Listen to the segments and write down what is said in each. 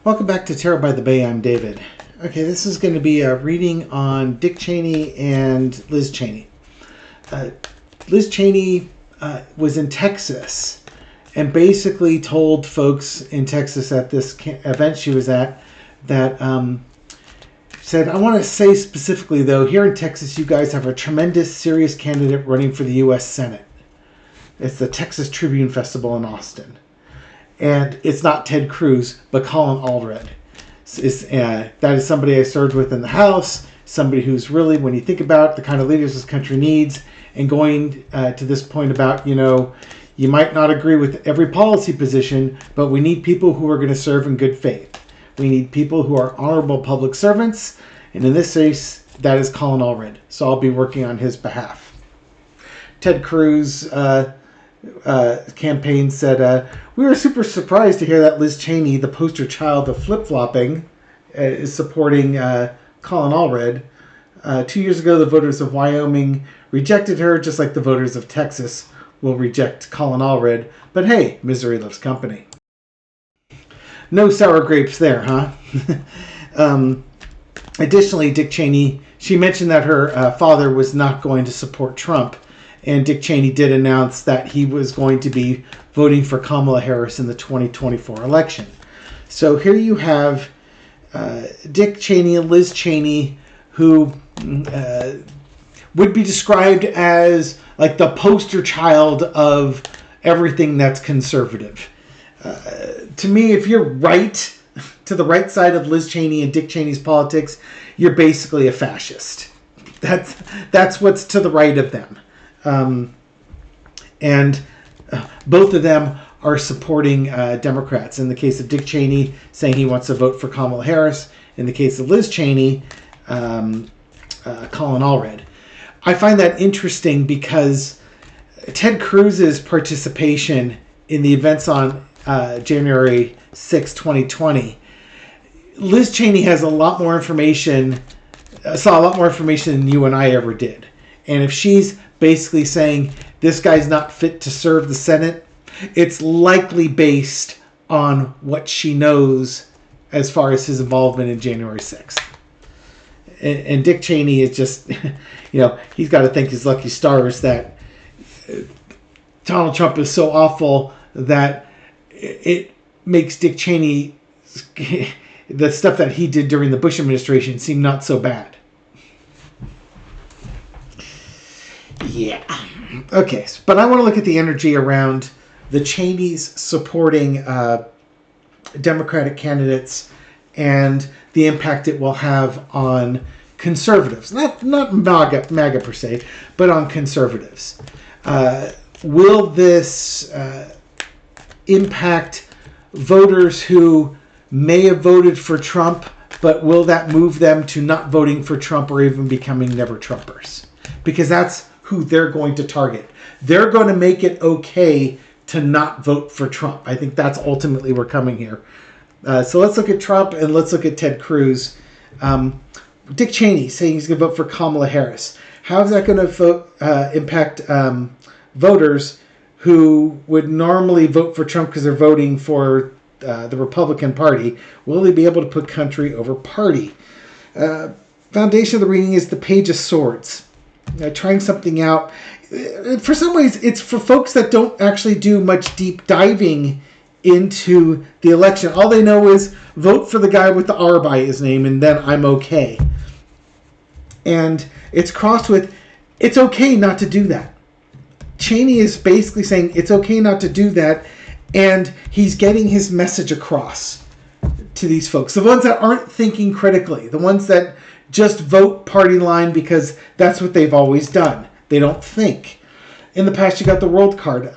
Welcome back to Tarot by the Bay. I'm David. Okay, this is going to be a reading on Dick Cheney and Liz Cheney. Liz Cheney was in Texas and basically told folks in Texas at this event she was at that said, I want to say specifically, though, here in Texas, you guys have a tremendous, serious candidate running for the U.S. Senate. It's the Texas Tribune Festival in Austin. And it's not Ted Cruz, but Colin Allred. That is somebody I served with in the House, somebody who's really, when you think about the kind of leaders this country needs, and going to this point about, you might not agree with every policy position, but we need people who are going to serve in good faith. We need people who are honorable public servants, and in this case, that is Colin Allred. So I'll be working on his behalf. Ted Cruz campaign said, we were super surprised to hear that Liz Cheney, the poster child of flip-flopping, is supporting Colin Allred. 2 years ago, the voters of Wyoming rejected her, just like the voters of Texas will reject Colin Allred. But hey, misery loves company. No sour grapes there, huh? Additionally, Dick Cheney, she mentioned that her father was not going to support Trump. And Dick Cheney did announce that he was going to be voting for Kamala Harris in the 2024 election. So here you have Dick Cheney and Liz Cheney, who would be described as like the poster child of everything that's conservative. To me, if you're right to the right side of Liz Cheney and Dick Cheney's politics, you're basically a fascist. That's what's to the right of them. And both of them are supporting Democrats. In the case of Dick Cheney, saying he wants to vote for Kamala Harris. In the case of Liz Cheney, Colin Allred. I find that interesting because Ted Cruz's participation in the events on January 6, 2020, Liz Cheney has a lot more information, saw a lot more information than you and I ever did. And if she's basically saying this guy's not fit to serve the Senate, it's likely based on what she knows as far as his involvement in January 6th. And Dick Cheney is just, he's got to thank his lucky stars that Donald Trump is so awful that it makes Dick Cheney, the stuff that he did during the Bush administration, seem not so bad. Yeah. Okay, but I want to look at the energy around the Cheneys supporting Democratic candidates and the impact it will have on conservatives. Not MAGA per se, but on conservatives. Will this impact voters who may have voted for Trump, but will that move them to not voting for Trump or even becoming never-Trumpers? Because that's who they're going to target. They're going to make it okay to not vote for Trump. I think that's ultimately we're coming here. So let's look at Trump and let's look at Ted Cruz. Dick Cheney saying he's going to vote for Kamala Harris. How is that going to impact voters who would normally vote for Trump because they're voting for the Republican Party? Will they be able to put country over party? Foundation of the reading is the Page of Swords. Trying something out. For some ways, it's for folks that don't actually do much deep diving into the election. All they know is vote for the guy with the R by his name and then I'm okay. And it's crossed with, it's okay not to do that. Cheney is basically saying it's okay not to do that, and he's getting his message across to these folks. The ones that aren't thinking critically, the ones that just vote party line because that's what they've always done. They don't think. In the past, you got the world card.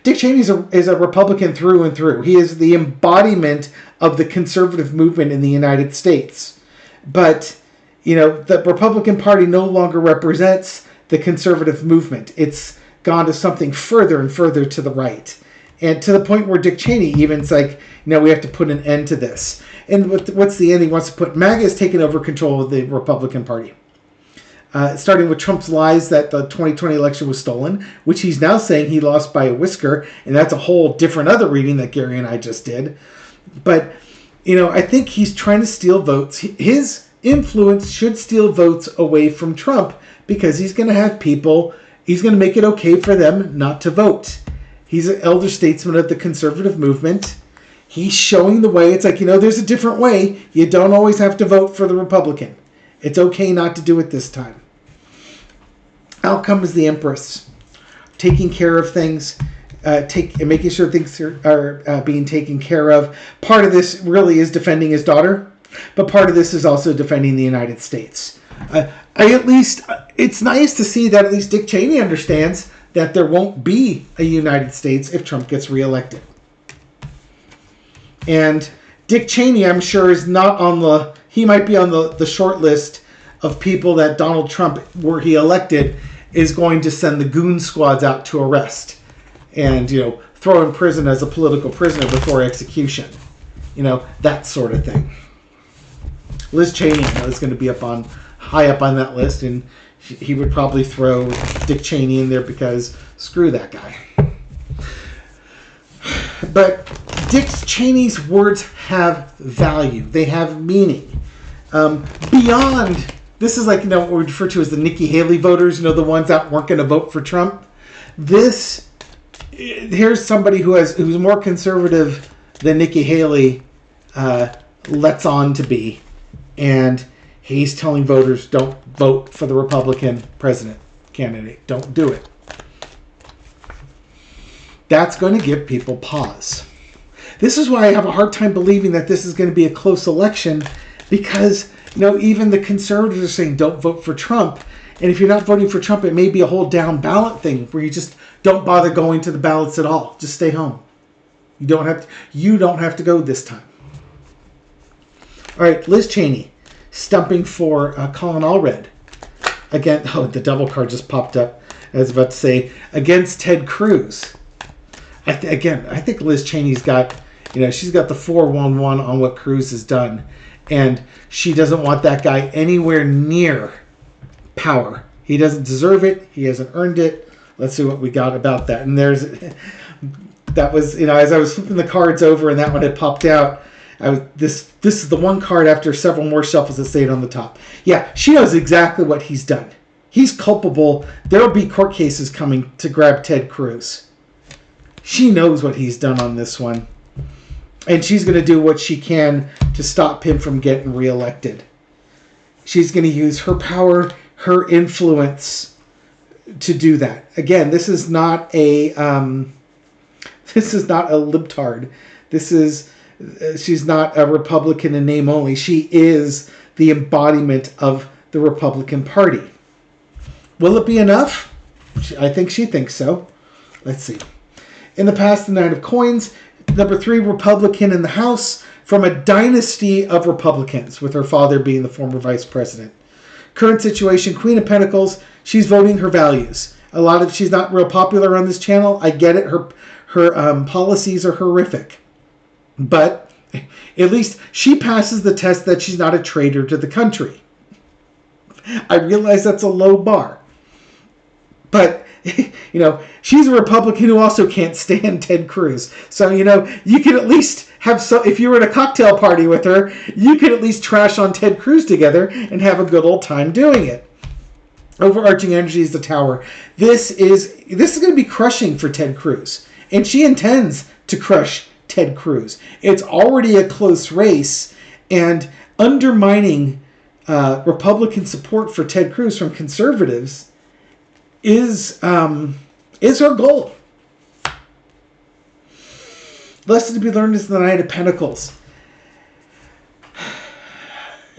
Dick Cheney is a Republican through and through. He is the embodiment of the conservative movement in the United States. But, the Republican Party no longer represents the conservative movement. It's gone to something further and further to the right. And to the point where Dick Cheney even's like, we have to put an end to this. And what's the end? He wants to put MAGA has taken over control of the Republican Party. Starting with Trump's lies that the 2020 election was stolen, which he's now saying he lost by a whisker, and that's a whole different other reading that Gary and I just did. But, I think he's trying to steal votes. His influence should steal votes away from Trump because he's going to have people, he's going to make it okay for them not to vote. He's an elder statesman of the conservative movement. He's showing the way. It's like, there's a different way. You don't always have to vote for the Republican. It's okay not to do it this time. Out comes the Empress, taking care of things, making sure things are being taken care of. Part of this really is defending his daughter, but part of this is also defending the United States. It's nice to see that at least Dick Cheney understands that there won't be a United States if Trump gets reelected. And Dick Cheney, I'm sure, is not he might be on the short list of people that Donald Trump, were he elected, is going to send the goon squads out to arrest and, throw in prison as a political prisoner before execution. That sort of thing. Liz Cheney is going to be high up on that list, and he would probably throw Dick Cheney in there because screw that guy. But Dick Cheney's words have value. They have meaning. Beyond, this is like, what we refer to as the Nikki Haley voters, the ones that weren't going to vote for Trump. Here's somebody who's more conservative than Nikki Haley lets on to be. And he's telling voters, don't vote for the Republican president candidate. Don't do it. That's going to give people pause. This is why I have a hard time believing that this is going to be a close election, because, even the conservatives are saying don't vote for Trump. And if you're not voting for Trump, it may be a whole down ballot thing where you just don't bother going to the ballots at all. Just stay home. You don't have to go this time. All right, Liz Cheney stumping for Colin Allred. Again, the double card just popped up. I was about to say, against Ted Cruz. I think Liz Cheney's got, she's got the 411 on what Cruz has done. And she doesn't want that guy anywhere near power. He doesn't deserve it. He hasn't earned it. Let's see what we got about that. And that was, as I was flipping the cards over and that one had popped out, this is the one card after several more shuffles that stayed on the top. Yeah, she knows exactly what he's done. He's culpable. There will be court cases coming to grab Ted Cruz. She knows what he's done on this one. And she's going to do what she can to stop him from getting reelected. She's going to use her power, her influence to do that. Again, this is not a libtard. She's not a Republican in name only. She is the embodiment of the Republican Party. Will it be enough? I think she thinks so. Let's see. In the past, the Knight of Coins, number 3 Republican in the House from a dynasty of Republicans, with her father being the former vice president. Current situation, Queen of Pentacles, she's voting her values. She's not real popular on this channel. I get it. Her policies are horrific. But at least she passes the test that she's not a traitor to the country. I realize that's a low bar. But, she's a Republican who also can't stand Ted Cruz. So, you can at least have some, if you were at a cocktail party with her, you could at least trash on Ted Cruz together and have a good old time doing it. Overarching energy is the Tower. This is going to be crushing for Ted Cruz. And she intends to crush Ted Cruz. It's already a close race, and undermining Republican support for Ted Cruz from conservatives is her goal. Lesson to be learned is the Knight of Pentacles.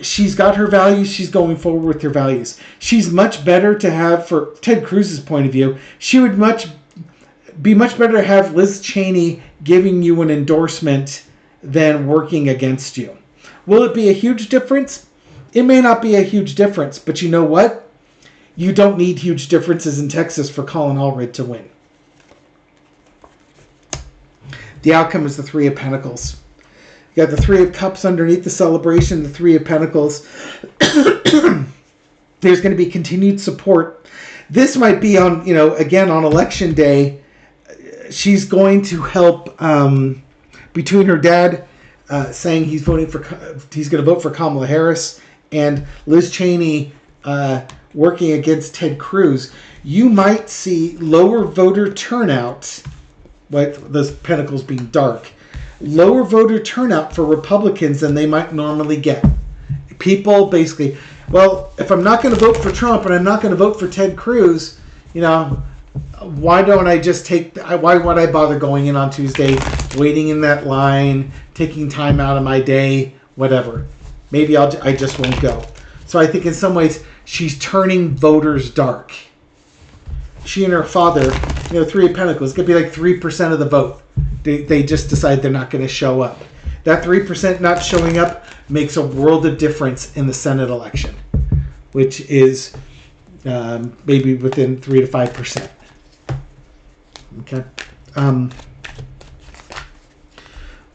She's got her values. She's going forward with her values. She's much better to have, for Ted Cruz's point of view, she would be much better to have Liz Cheney giving you an endorsement than working against you. Will it be a huge difference? It may not be a huge difference, but you know what? You don't need huge differences in Texas for Colin Allred to win. The outcome is the 3 of Pentacles. You got the 3 of Cups underneath the celebration, the 3 of Pentacles. There's going to be continued support. This might be on, again, on election day. She's going to help, between her dad, saying he's going to vote for Kamala Harris, and Liz Cheney working against Ted Cruz, you might see lower voter turnout, like those pentacles being dark, lower voter turnout for Republicans than they might normally get. People basically, well, if I'm not going to vote for Trump and I'm not going to vote for Ted Cruz, why don't I just why would I bother going in on Tuesday, waiting in that line, taking time out of my day, whatever. Maybe I just won't go. So I think in some ways she's turning voters dark. She and her father, Three of Pentacles, could be like 3% of the vote. They just decide they're not going to show up. That 3% not showing up makes a world of difference in the Senate election, which is maybe within 3 to 5%. Okay.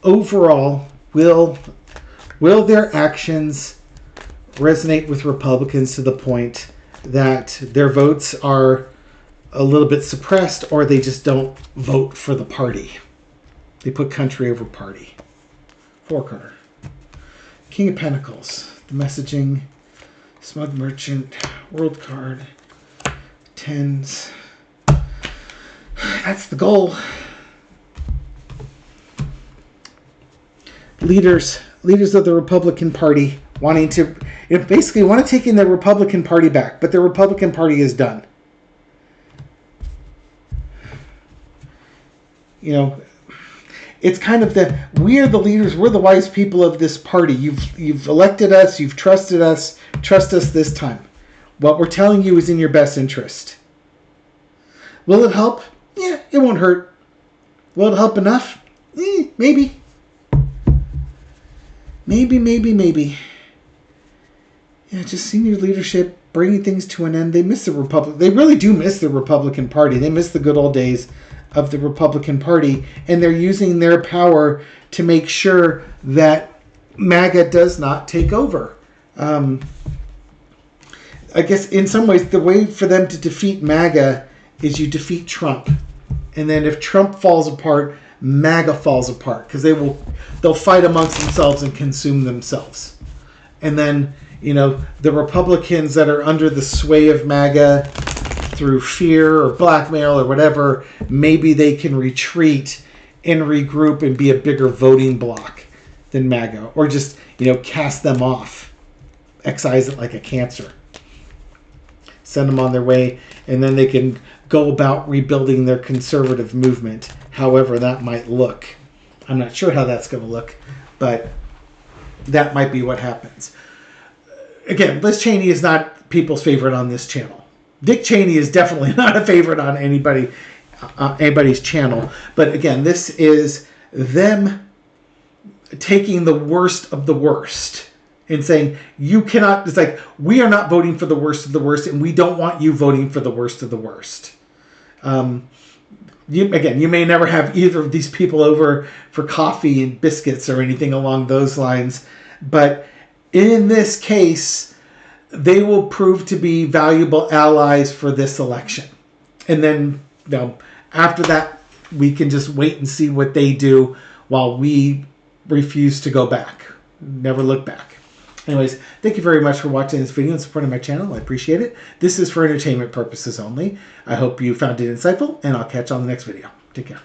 Overall, will their actions resonate with Republicans to the point that their votes are a little bit suppressed, or they just don't vote for the party? They put country over party. Four-card. King of Pentacles. The messaging. Smug Merchant. World card. Tens. That's the goal. Leaders of the Republican Party wanting to, basically want to take in the Republican Party back, but the Republican Party is done. It's kind of we are the leaders, we're the wise people of this party. You've elected us, you've trusted us, trust us this time. What we're telling you is in your best interest. Will it help? Yeah, it won't hurt. Will it help enough? Maybe. Maybe. Yeah, just senior leadership bringing things to an end. They miss the Republic. They really do miss the Republican Party. They miss the good old days of the Republican Party, and they're using their power to make sure that MAGA does not take over. I guess in some ways the way for them to defeat MAGA is you defeat Trump, and then if Trump falls apart, MAGA falls apart, because they'll fight amongst themselves and consume themselves. And then the Republicans that are under the sway of MAGA through fear or blackmail or whatever, maybe they can retreat and regroup and be a bigger voting bloc than MAGA, or just cast them off, excise it like a cancer, send them on their way, and then they can go about rebuilding their conservative movement, however that might look. I'm not sure how that's going to look, but that might be what happens. Again, Liz Cheney is not people's favorite on this channel. Dick Cheney is definitely not a favorite on anybody's channel. But again, this is them taking the worst of the worst and saying, you cannot, it's like, we are not voting for the worst of the worst, and we don't want you voting for the worst of the worst. You may never have either of these people over for coffee and biscuits or anything along those lines, but in this case, they will prove to be valuable allies for this election. And then, after that, we can just wait and see what they do while we refuse to go back. Never look back. Anyways, thank you very much for watching this video and supporting my channel. I appreciate it. This is for entertainment purposes only. I hope you found it insightful, and I'll catch you on the next video. Take care.